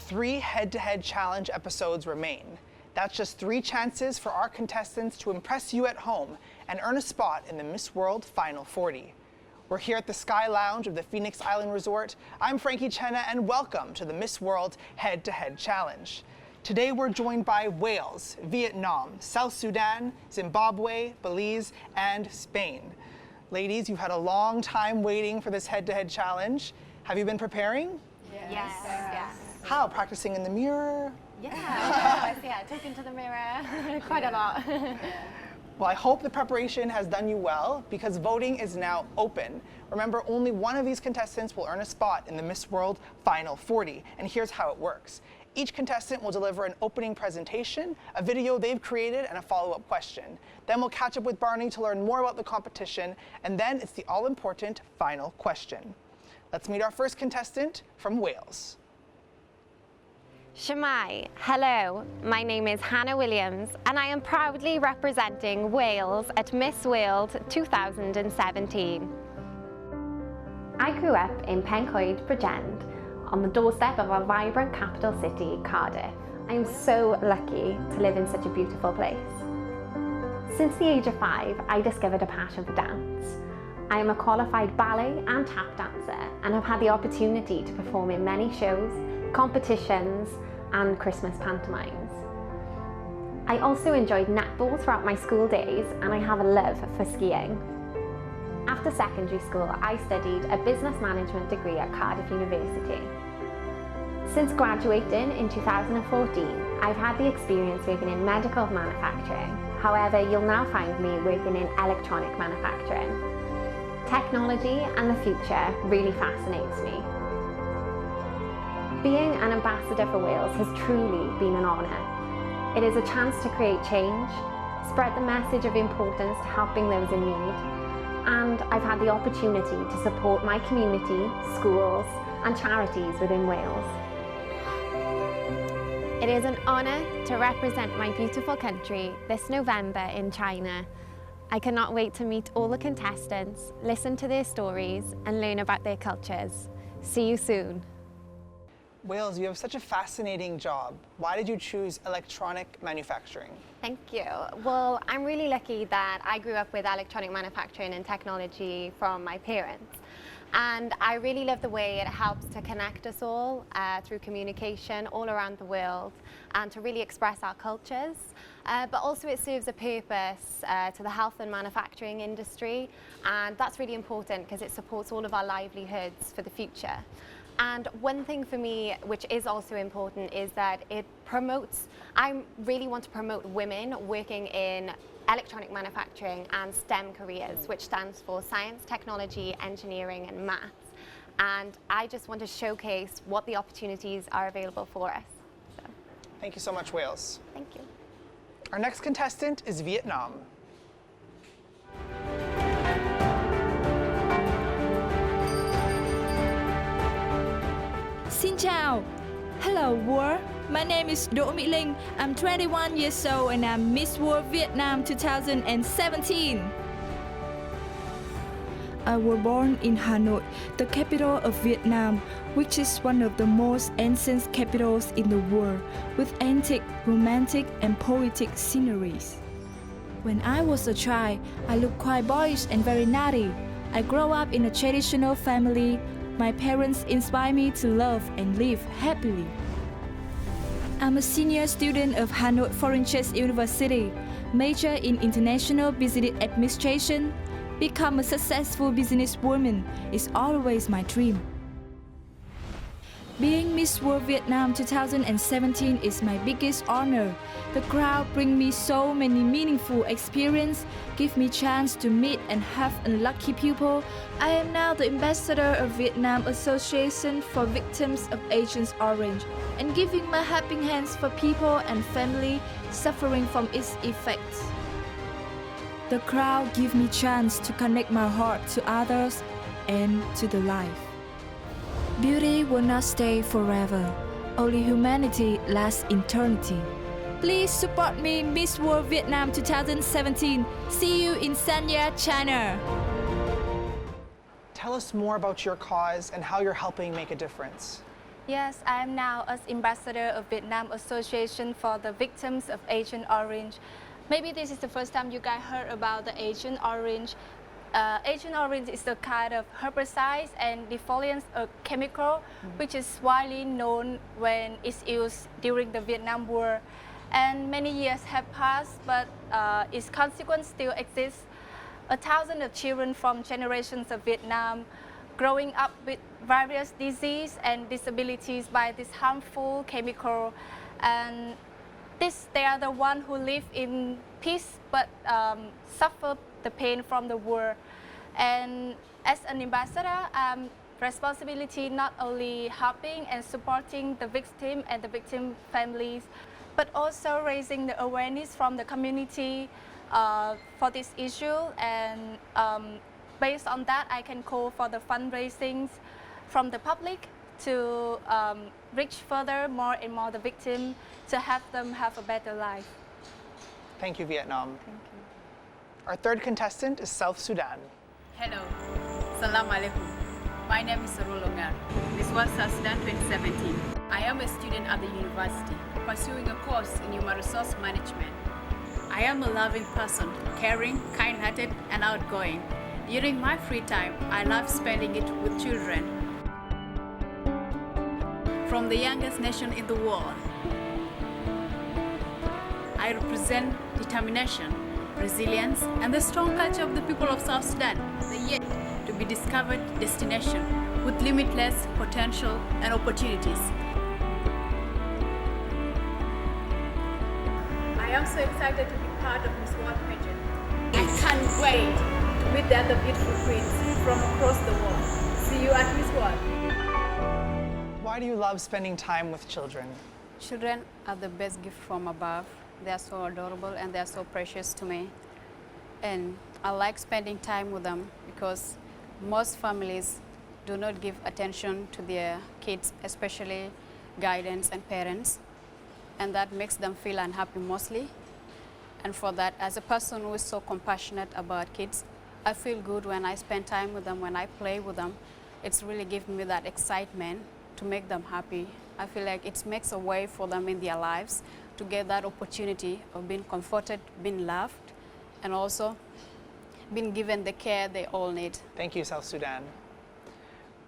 3 head-to-head challenge episodes remain. That's just 3 chances for our contestants to impress you at home and earn a spot in the Miss World Final 40. We're here at the Sky Lounge of the Phoenix Island Resort. I'm Frankie Chenna, and welcome to the Miss World Head-to-Head Challenge. Today we're joined by Wales, Vietnam, South Sudan, Zimbabwe, Belize, and Spain. Ladies, you've had a long time waiting for this head-to-head challenge. Have you been preparing? Yes. How? Practicing in the mirror? Yeah, talking to the mirror quite a lot. Well, I hope the preparation has done you well, because voting is now open. Remember, only one of these contestants will earn a spot in the Miss World Final 40, and here's how it works. Each contestant will deliver an opening presentation, a video they've created, and a follow-up question. Then we'll catch up with Barney to learn more about the competition, and then it's the all-important final question. Let's meet our first contestant from Wales. Shemai, hello, my name is Hannah Williams and I am proudly representing Wales at Miss World 2017. I grew up in Pencoed, Bregend, on the doorstep of our vibrant capital city, Cardiff. I am so lucky to live in such a beautiful place. Since the age of 5, I discovered a passion for dance. I am a qualified ballet and tap dancer and have had the opportunity to perform in many shows, competitions, and Christmas pantomimes. I also enjoyed netball throughout my school days, and I have a love for skiing. After secondary school, I studied a business management degree at Cardiff University. Since graduating in 2014, I've had the experience working in medical manufacturing. However, you'll now find me working in electronic manufacturing. Technology and the future really fascinates me. Being an ambassador for Wales has truly been an honour. It is a chance to create change, spread the message of importance to helping those in need, and I've had the opportunity to support my community, schools, and charities within Wales. It is an honour to represent my beautiful country this November in China. I cannot wait to meet all the contestants, listen to their stories, and learn about their cultures. See you soon. Wales, you have such a fascinating job. Why did you choose electronic manufacturing? Thank you. Well, I'm really lucky that I grew up with electronic manufacturing and technology from my parents. And I really love the way it helps to connect us all through communication all around the world and to really express our cultures. But also it serves a purpose to the health and manufacturing industry. And that's really important because it supports all of our livelihoods for the future. And one thing for me, which is also important, is that it promotes, I really want to promote women working in electronic manufacturing and STEM careers, which stands for science, technology, engineering, and maths. And I just want to showcase what the opportunities are available for us. So. Thank you so much, Wales. Thank you. Our next contestant is Vietnam. Xin chào! Hello world! My name is Đỗ Mỹ Linh. I'm 21 years old and I'm Miss World Vietnam 2017. I was born in Hanoi, the capital of Vietnam, which is one of the most ancient capitals in the world, with antique, romantic and poetic sceneries. When I was a child, I looked quite boyish and very naughty. I grew up in a traditional family. My parents inspire me to love and live happily. I'm a senior student of Hanoi Foreign Chess University, major in International Business Administration. Become a successful businesswoman is always my dream. Being Miss World Vietnam 2017 is my biggest honor. The crowd brings me so many meaningful experiences, give me chance to meet and have unlucky people. I am now the ambassador of Vietnam Association for Victims of Agent Orange and giving my helping hands for people and family suffering from its effects. The crowd gives me chance to connect my heart to others and to the life. Beauty will not stay forever. Only humanity lasts eternity. Please support me, Miss World Vietnam 2017. See you in Sanya, China. Tell us more about your cause and how you're helping make a difference. Yes, I am now as ambassador of Vietnam Association for the Victims of Agent Orange. Maybe this is the first time you guys heard about the Agent Orange. Agent Orange is a kind of herbicide and defoliant chemical, which is widely known when it's used during the Vietnam War. And many years have passed, but its consequence still exists. 1,000 of children from generations of Vietnam growing up with various diseases and disabilities by this harmful chemical. And they are the ones who live in peace but suffer the pain from the war. And as an ambassador, responsibility not only helping and supporting the victim and the victim families, but also raising the awareness from the community for this issue. And based on that, I can call for the fundraisings from the public to reach further more and more the victim to have them have a better life. Thank you, Vietnam. Thank you. Our third contestant is South Sudan. Hello, Salam Alaikum. My name is Sarul Longar. This was South Sudan 2017. I am a student at the university, pursuing a course in human resource management. I am a loving person, caring, kind-hearted, and outgoing. During my free time, I love spending it with children. From the youngest nation in the world, I represent determination, resilience, and the strong culture of the people of South Sudan, the yet to be discovered destination with limitless potential and opportunities. I am so excited to be part of Miss World pageant. I can't wait to meet the other beautiful queens from across the world. See you at Miss World. Why do you love spending time with children? Children are the best gift from above. They are so adorable and they are so precious to me. And I like spending time with them because most families do not give attention to their kids, especially guidance and parents. And that makes them feel unhappy mostly. And for that, as a person who is so compassionate about kids, I feel good when I spend time with them, when I play with them. It's really giving me that excitement to make them happy. I feel like it makes a way for them in their lives to get that opportunity of being comforted, being loved, and also being given the care they all need. Thank you, South Sudan.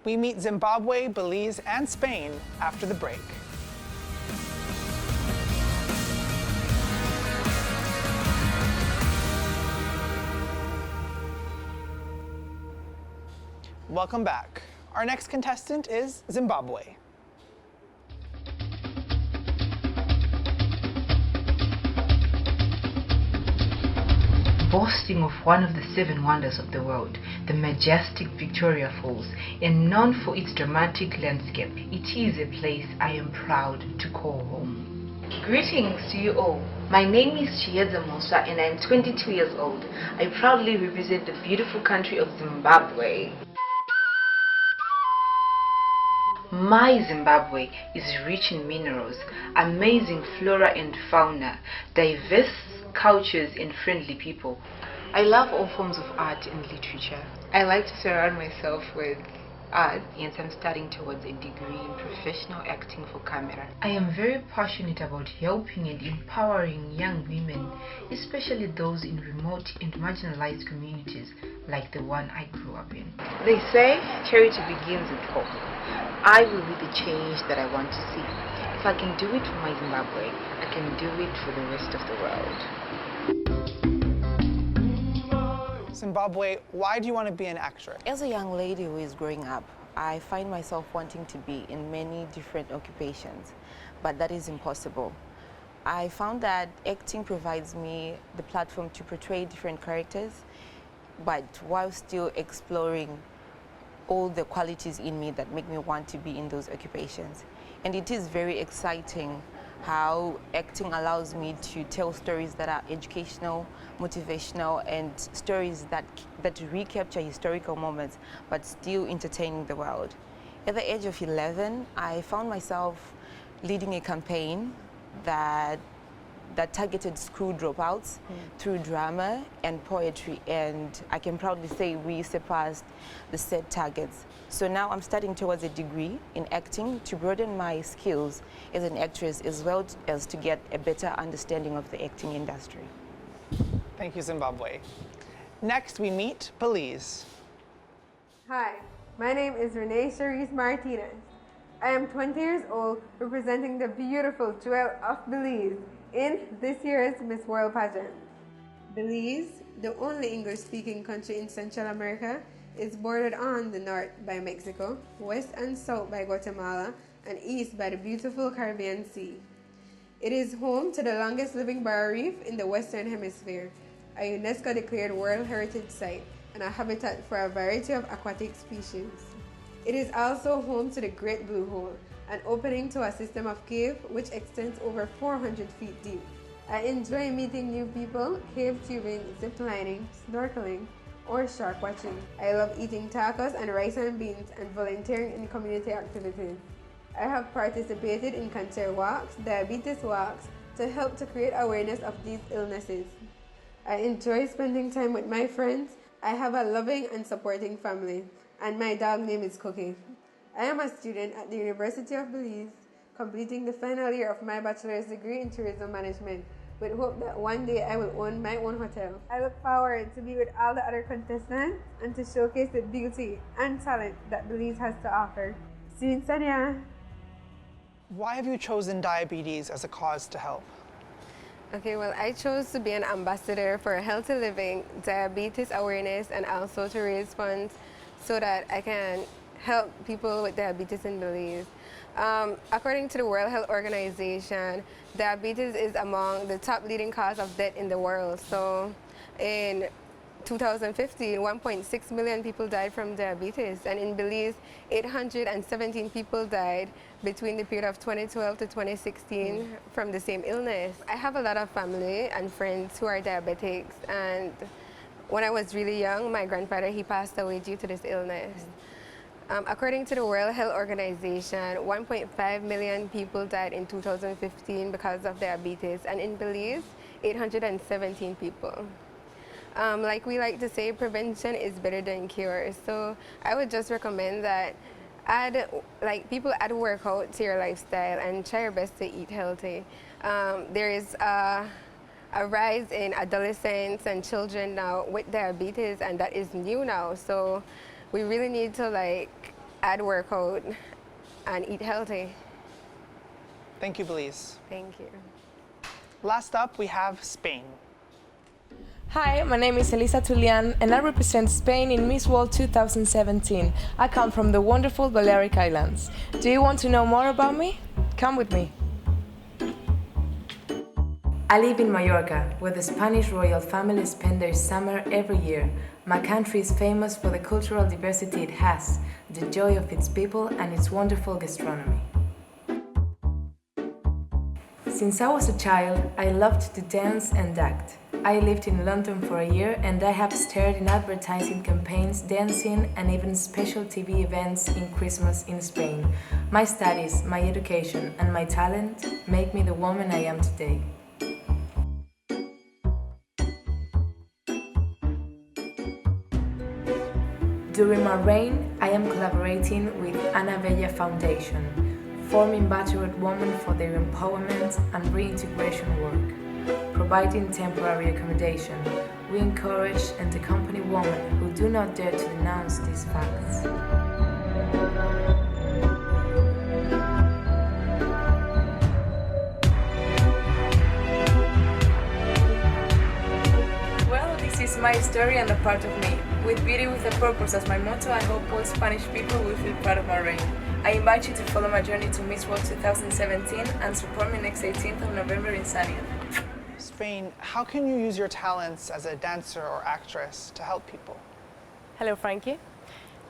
We meet Zimbabwe, Belize, and Spain after the break. Welcome back. Our next contestant is Zimbabwe. Boasting of one of the 7 wonders of the world, the majestic Victoria Falls, and known for its dramatic landscape, it is a place I am proud to call home. Greetings to you all. My name is Chiedza Musa and I am 22 years old. I proudly represent the beautiful country of Zimbabwe. My Zimbabwe is rich in minerals, amazing flora and fauna, diverse cultures and friendly people. I love all forms of art and literature. I like to surround myself with art, and I'm studying towards a degree in professional acting for camera. I am very passionate about helping and empowering young women, especially those in remote and marginalized communities like the one I grew up in. They say charity begins with hope. I will be the change that I want to see. If I can do it for my Zimbabwe, I can do it for the rest of the world. Zimbabwe, why do you want to be an actress? As a young lady who is growing up, I find myself wanting to be in many different occupations, but that is impossible. I found that acting provides me the platform to portray different characters, but while still exploring all the qualities in me that make me want to be in those occupations. And it is very exciting how acting allows me to tell stories that are educational, motivational, and stories that recapture historical moments, but still entertaining the world. At the age of 11, I found myself leading a campaign that that targeted school dropouts through drama and poetry, and I can proudly say we surpassed the set targets. So now I'm studying towards a degree in acting to broaden my skills as an actress, as well as to get a better understanding of the acting industry. Thank you, Zimbabwe. Next, we meet Belize. Hi, my name is Renee Cherise Martinez. I am 20 years old, representing the beautiful jewel of Belize in this year's Miss World pageant. Belize, the only English-speaking country in Central America, is bordered on the north by Mexico, west and south by Guatemala, and east by the beautiful Caribbean Sea. It is home to the longest living barrier reef in the Western Hemisphere, a UNESCO-declared World Heritage Site, and a habitat for a variety of aquatic species. It is also home to the Great Blue Hole, an opening to a system of cave which extends over 400 feet deep. I enjoy meeting new people, cave tubing, zip lining, snorkeling, or shark watching. I love eating tacos and rice and beans and volunteering in community activities. I have participated in cancer walks, diabetes walks, to help to create awareness of these illnesses. I enjoy spending time with my friends. I have a loving and supporting family, and my dog name is Cookie. I am a student at the University of Belize, completing the final year of my bachelor's degree in tourism management, with hope that one day I will own my own hotel. I look forward to be with all the other contestants and to showcase the beauty and talent that Belize has to offer. See you in Sanya. Why have you chosen diabetes as a cause to help? Okay, well, I chose to be an ambassador for healthy living, diabetes awareness, and also to raise funds so that I can help people with diabetes in Belize. According to the World Health Organization, diabetes is among the top leading cause of death in the world. So in 2015, 1.6 million people died from diabetes, and in Belize, 817 people died between the period of 2012 to 2016 from the same illness. I have a lot of family and friends who are diabetics, and when I was really young, my grandfather, he passed away due to this illness. According to the World Health Organization, 1.5 million people died in 2015 because of diabetes, and in Belize, 817 people. Like we like to say, prevention is better than cure. So I would just recommend that people add workout to your lifestyle and try your best to eat healthy. There is a rise in adolescents and children now with diabetes, and that is new now. So we really need to add workout and eat healthy. Thank you, Belize. Thank you. Last up, we have Spain. Hi, my name is Elisa Tulian and I represent Spain in Miss World 2017. I come from the wonderful Balearic Islands. Do you want to know more about me? Come with me. I live in Mallorca, where the Spanish royal family spend their summer every year. My country is famous for the cultural diversity it has, the joy of its people and its wonderful gastronomy. Since I was a child, I loved to dance and act. I lived in London for a year and I have starred in advertising campaigns, dancing and even special TV events in Christmas in Spain. My studies, my education and my talent make me the woman I am today. During my reign, I am collaborating with Ana Bella Foundation, forming battered women for their empowerment and reintegration work. Providing temporary accommodation, we encourage and accompany women who do not dare to denounce these facts. Well, this is my story and a part of me. With beauty with a purpose as my motto, I hope all Spanish people will feel proud of my reign. I invite you to follow my journey to Miss World 2017 and support me next 18th of November in Sanya. Spain, how can you use your talents as a dancer or actress to help people? Hello, Frankie.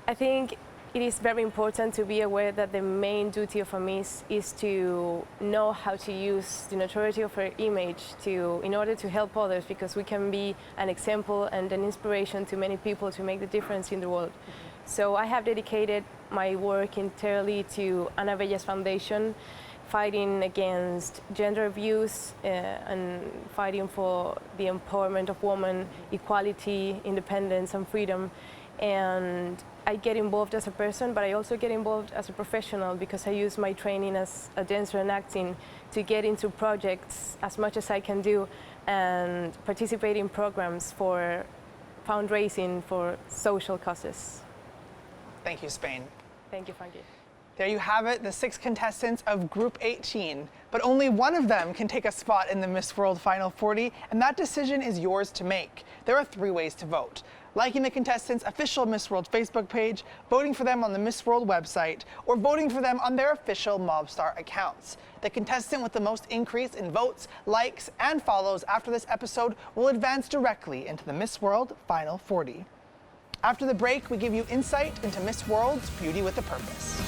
I think it is very important to be aware that the main duty of a Miss is to know how to use the notoriety of her image in order to help others, because we can be an example and an inspiration to many people to make the difference in the world. So I have dedicated my work entirely to Ana Bella's Foundation fighting against gender abuse and fighting for the empowerment of women, equality, independence, and freedom. And I get involved as a person, but I also get involved as a professional because I use my training as a dancer and acting to get into projects as much as I can do and participate in programs for fundraising for social causes. Thank you, Spain. Thank you, Frankie. There you have it, the 6 contestants of Group 18. But only one of them can take a spot in the Miss World Final 40, and that decision is yours to make. There are 3 ways to vote: liking the contestants' official Miss World Facebook page, voting for them on the Miss World website, or voting for them on their official MobStar accounts. The contestant with the most increase in votes, likes, and follows after this episode will advance directly into the Miss World Final 40. After the break, we give you insight into Miss World's Beauty with a Purpose.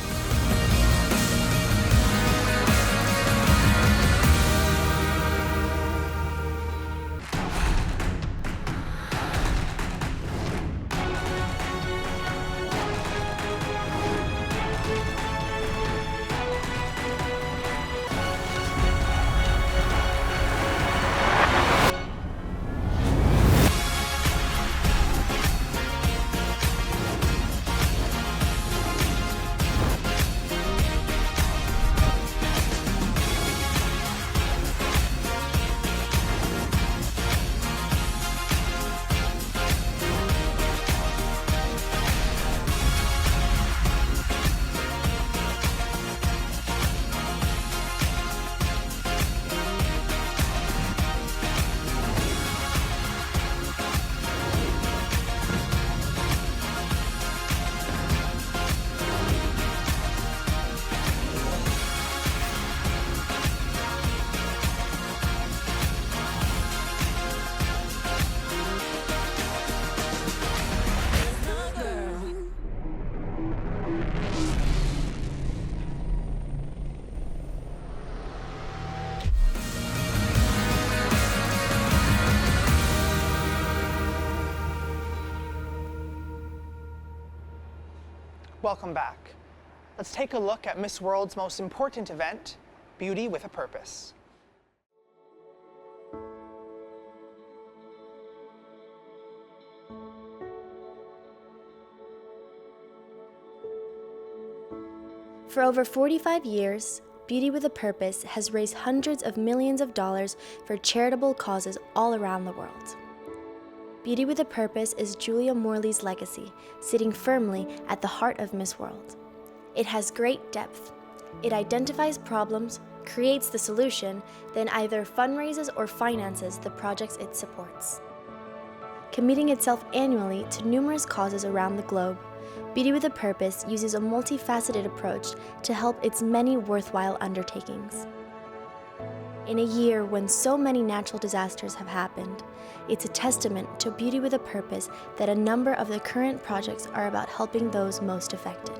Welcome back. Let's take a look at Miss World's most important event, Beauty with a Purpose. For over 45 years, Beauty with a Purpose has raised hundreds of millions of dollars for charitable causes all around the world. Beauty with a Purpose is Julia Morley's legacy, sitting firmly at the heart of Miss World. It has great depth. It identifies problems, creates the solution, then either fundraises or finances the projects it supports. Committing itself annually to numerous causes around the globe, Beauty with a Purpose uses a multifaceted approach to help its many worthwhile undertakings. In a year when so many natural disasters have happened, it's a testament to Beauty with a Purpose that a number of the current projects are about helping those most affected.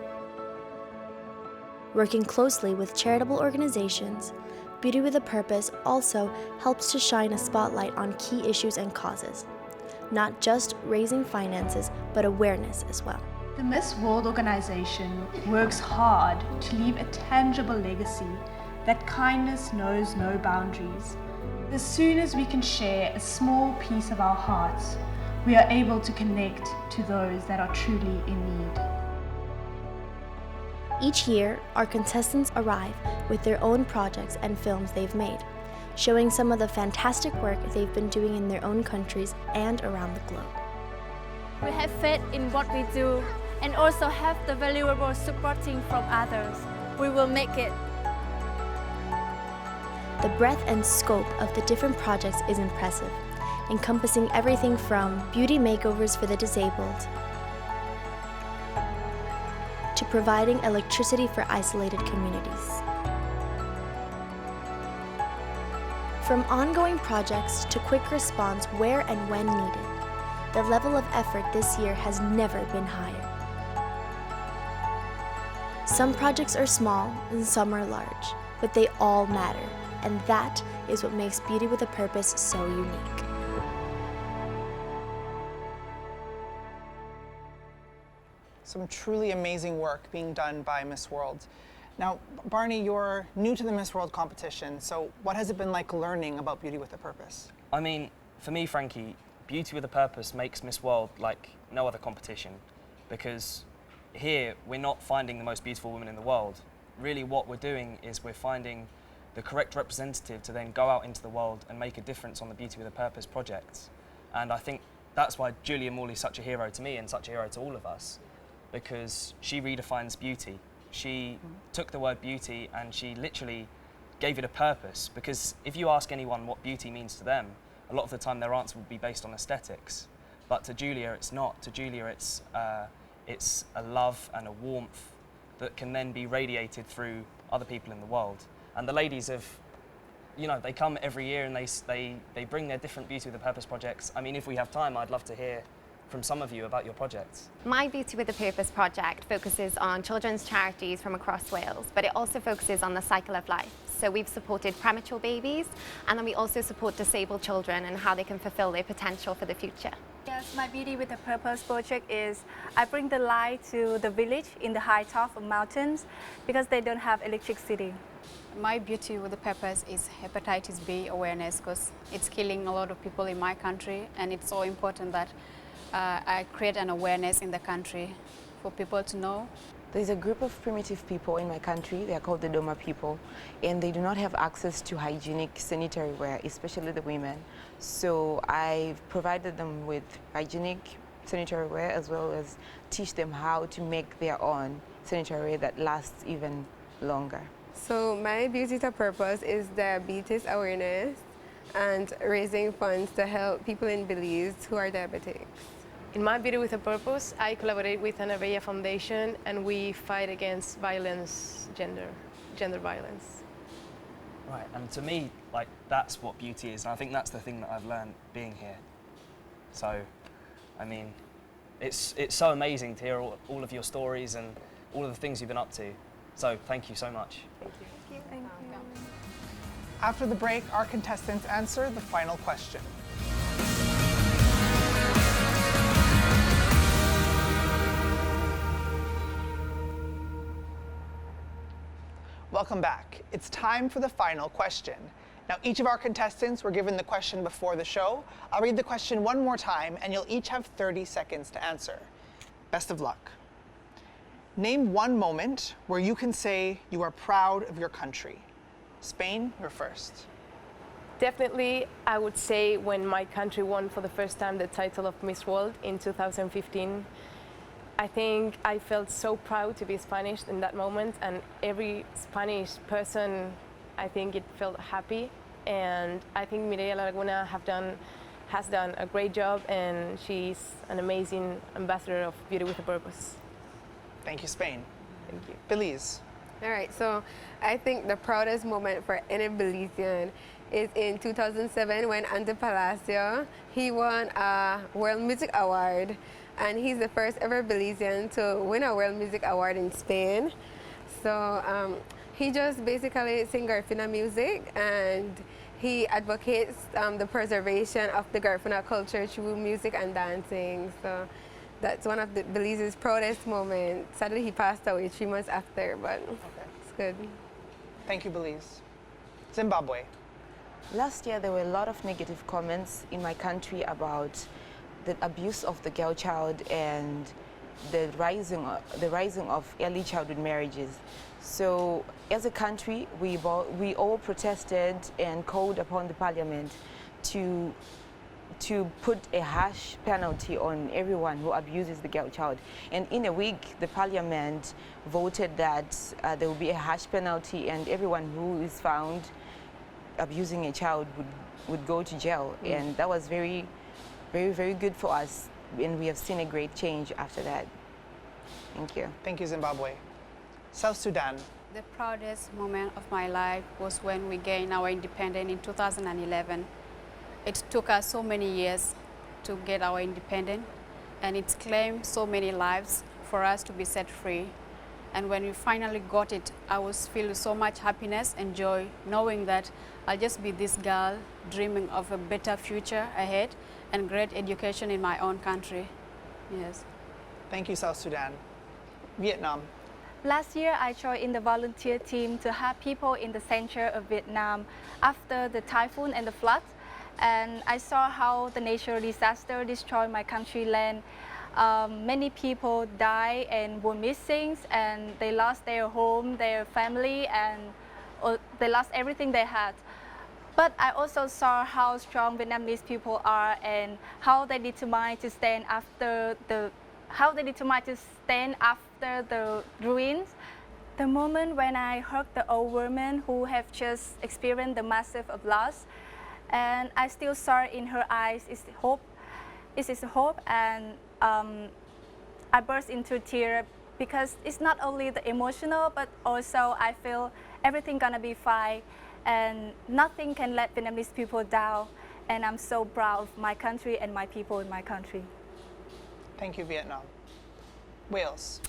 Working closely with charitable organizations, Beauty with a Purpose also helps to shine a spotlight on key issues and causes, not just raising finances, but awareness as well. The Miss World organization works hard to leave a tangible legacy that kindness knows no boundaries. As soon as we can share a small piece of our hearts, we are able to connect to those that are truly in need. Each year, our contestants arrive with their own projects and films they've made, showing some of the fantastic work they've been doing in their own countries and around the globe. We have faith in what we do and also have the valuable supporting from others. We will make it. The breadth and scope of the different projects is impressive, encompassing everything from beauty makeovers for the disabled to providing electricity for isolated communities. From ongoing projects to quick response where and when needed, the level of effort this year has never been higher. Some projects are small and some are large, but they all matter, and that is what makes Beauty with a Purpose so unique. Some truly amazing work being done by Miss World. Now, Barney, you're new to the Miss World competition, so what has it been like learning about Beauty with a Purpose? I mean, for me, Frankie, Beauty with a Purpose makes Miss World like no other competition, because here we're not finding the most beautiful woman in the world. Really what we're doing is we're finding the correct representative to then go out into the world and make a difference on the Beauty with a Purpose projects. And I think that's why Julia Morley's such a hero to me and such a hero to all of us, because she redefines beauty. She took the word beauty and she literally gave it a purpose, because if you ask anyone what beauty means to them, a lot of the time their answer will be based on aesthetics. But to Julia, it's not. To Julia, it's a love and a warmth that can then be radiated through other people in the world. And the ladies have, you know, they come every year and they bring their different Beauty with a Purpose projects. I mean, if we have time, I'd love to hear from some of you about your projects. My Beauty with a Purpose project focuses on children's charities from across Wales, but it also focuses on the cycle of life. So we've supported premature babies, and then we also support disabled children and how they can fulfill their potential for the future. Yes, my Beauty with a Purpose project is I bring the light to the village in the high top of mountains because they don't have electricity. My Beauty with a Purpose is hepatitis B awareness, because it's killing a lot of people in my country, and it's so important that I create an awareness in the country for people to know. There's a group of primitive people in my country. They are called the Doma people, and they do not have access to hygienic sanitary ware, especially the women. So I've provided them with hygienic sanitary ware, as well as teach them how to make their own sanitary ware that lasts even longer. So my Beauty with a Purpose is diabetes awareness and raising funds to help people in Belize who are diabetics. In My Beauty with a Purpose, I collaborate with an Avella Foundation, and we fight against violence, gender violence. Right, and to me, like, that's what beauty is, and I think that's the thing that I've learned being here. So, I mean, it's so amazing to hear all of your stories and all of the things you've been up to. So, thank you so much. Thank you. Thank you. After the break, our contestants answer the final question. Welcome back. It's time for the final question. Now, each of our contestants were given the question before the show. I'll read the question one more time, and you'll each have 30 seconds to answer. Best of luck. Name one moment where you can say you are proud of your country. Spain, you're first. Definitely, I would say when my country won for the first time the title of Miss World in 2015. I think I felt so proud to be Spanish in that moment, and every Spanish person, I think it felt happy. And I think Mireia Laguna has done a great job, and she's an amazing ambassador of Beauty with a Purpose. Thank you, Spain. Thank you. Belize. All right, so I think the proudest moment for any Belizean is in 2007 when Ante Palacio, he won a World Music Award. And he's the first ever Belizean to win a World Music Award in Spain. So he just basically sings Garifuna music, and he advocates the preservation of the Garifuna culture through music and dancing. So that's one of Belize's proudest moments. Sadly, he passed away 3 months after, but it's good. Thank you, Belize. Zimbabwe. Last year, there were a lot of negative comments in my country about the abuse of the girl child and the rising of early childhood marriages. So as a country, we all protested and called upon the parliament to put a harsh penalty on everyone who abuses the girl child. And in a week, the parliament voted that there will be a harsh penalty, and everyone who is found abusing a child would go to jail. And that was very, very good for us, and we have seen a great change after that. Thank you. Thank you, Zimbabwe. South Sudan. The proudest moment of my life was when we gained our independence in 2011. It took us so many years to get our independence, and it's claimed so many lives for us to be set free. And when we finally got it, I was filled with so much happiness and joy, knowing that I'll just be this girl dreaming of a better future ahead and great education in my own country. Yes. Thank you, South Sudan. Vietnam. Last year, I joined in the volunteer team to help people in the center of Vietnam after the typhoon and the floods. And I saw how the natural disaster destroyed my country land. Many people died and were missing, and they lost their home, their family, and they lost everything they had. But I also saw how strong Vietnamese people are and how they determined to stand after the ruins. The moment when I heard the old women who have just experienced the massive of loss, and I still saw in her eyes is hope. It is hope, and I burst into tears because it's not only the emotional, but also I feel everything gonna be fine, and nothing can let Vietnamese people down. And I'm so proud of my country and my people in my country. Thank you, Vietnam. Wales.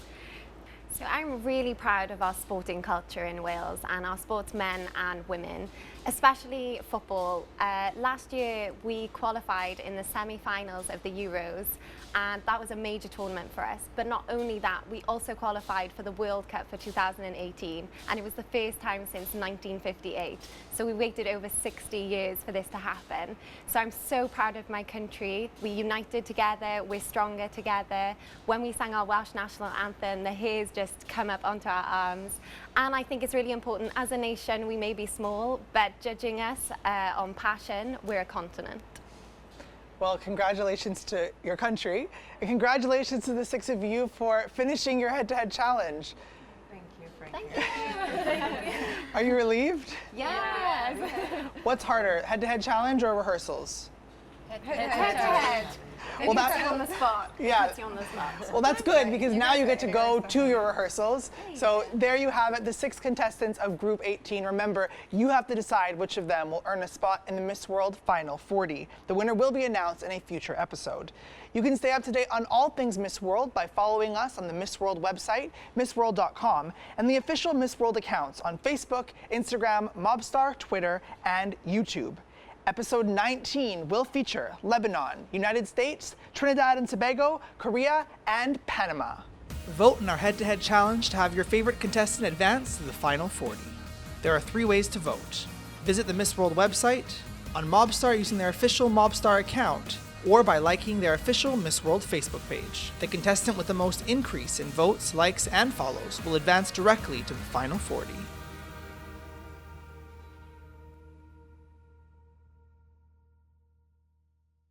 So I'm really proud of our sporting culture in Wales and our sportsmen and women, especially football. Last year we qualified in the semi-finals of the Euros, and that was a major tournament for us. But not only that, we also qualified for the World Cup for 2018, and it was the first time since 1958. So we waited over 60 years for this to happen. So I'm so proud of my country. We united together, we're stronger together. When we sang our Welsh national anthem, the hairs just come up onto our arms. And I think it's really important, as a nation, we may be small, but judging us on passion, we're a continent. Well, congratulations to your country, and congratulations to the 6 of you for finishing your head-to-head challenge. Thank you, Thank you. Thank you. Are you relieved? Yes. What's harder, head-to-head challenge or rehearsals? Head. Well, puts you on the spot. Yeah. Puts you on the spot. Well, that's good, because now you get to go to your rehearsals. So there you have it, the 6 contestants of Group 18. Remember, you have to decide which of them will earn a spot in the Miss World Final 40. The winner will be announced in a future episode. You can stay up to date on all things Miss World by following us on the Miss World website, missworld.com, and the official Miss World accounts on Facebook, Instagram, MobStar, Twitter, and YouTube. Episode 19 will feature Lebanon, United States, Trinidad and Tobago, Korea, and Panama. Vote in our head-to-head challenge to have your favorite contestant advance to the Final 40. There are 3 ways to vote. Visit the Miss World website, on MobStar using their official MobStar account, or by liking their official Miss World Facebook page. The contestant with the most increase in votes, likes, and follows will advance directly to the Final 40.